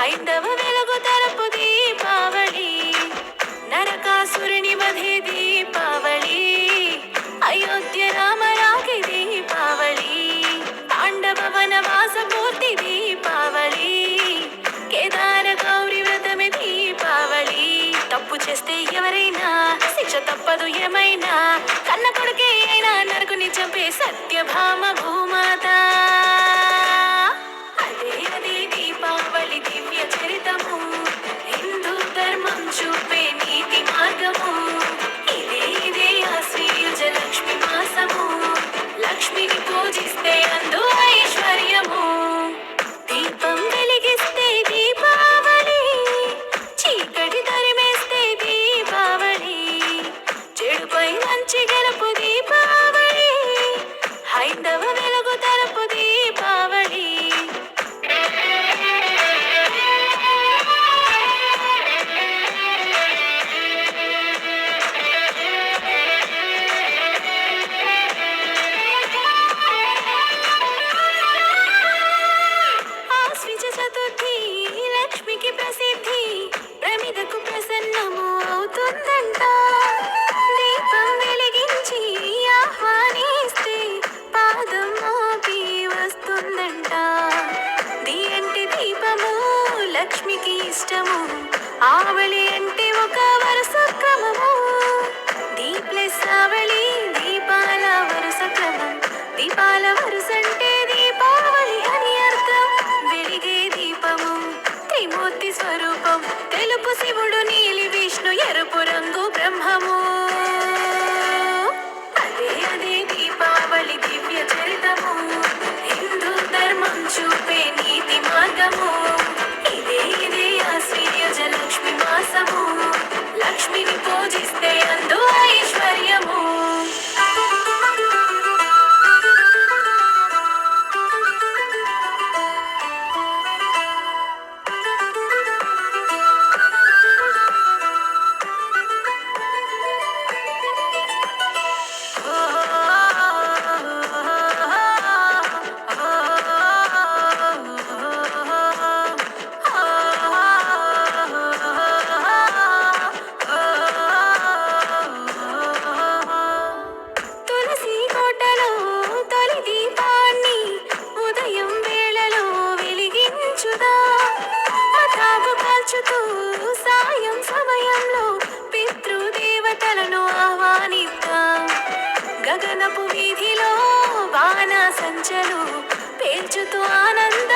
హైందవ వెలుగు తరపు దీపావళి, నరకాసురుని వధే దీపావళి, అయోధ్య రామరాకి దీపావళి, పాండవ వనవాస పూర్తి దీపావళి, కేదార గౌరి వ్రతమే దీపావళి. తప్పు చేస్తే ఎవరైనా శిక్ష తప్పదు ఏమైనా, కన్న కొడుకే అయినా నరకుని చంపే సత్యభామ భూమాత. అదే అదే దీపావళి దివ్య చరితము, హిందూ ధర్మం చూపే నీతి మార్గము. ఇదే ఇదే ఆశ్వయుజ లక్ష్మి మాసము, లక్ష్మిని పూజిస్తే అందు ఐశ్వర్యము. దీపం వెలిగిస్తే దీపావళి, చీకటి తరిమేస్తే దీపావళి, చెడుపై మంచి గెలుపు దీపావళి, హైందవ వెలుగు తరపు దీపావళి. ఆశ్విజ చతుర్థి లక్ష్మికి ప్రసిద్ధి, ప్రమిదకు ప్రసన్నము అవుతుందంట. దీపం వెలిగించి ఆహ్వానిస్తే పాదం మోపి వస్తుందంట. అంటే దీపము లక్ష్మికి ఇష్టము, ఆవళి అంటే ఒక వరుస క్రమము. దీ ప్లస్ ఆవళి దీపాల వరుస క్రమం, దీపాల వరుస అంటే దీపావళి అని అర్థం. వెలిగే దీపము త్రిమూర్తి స్వరూపం, తెలుపు శివుడు, నీలి విష్ణు, ఎరుపు రంగు బ్రహ్మము. అదే అదే దీపావళి దివ్య చరితము, హిందూ ధర్మం చూపే నీతి మార్గము. ఇదే ఇదే ఆశ్వయుజ లక్ష్మి మాసము, లక్ష్మిని పూజిస్తే అందు ఐశ్వర్యము. తులసి కోటలో తొలి దీపాన్ని ఉదయం వేళలో వెలిగించుదా, మతాబు కాల్చుతూ సాయం సమయంలో పితృదేవతలను ఆహ్వానిద్దాం. గగనపు వీధిలో బాణ సంచలు పేల్చుతూ ఆనంద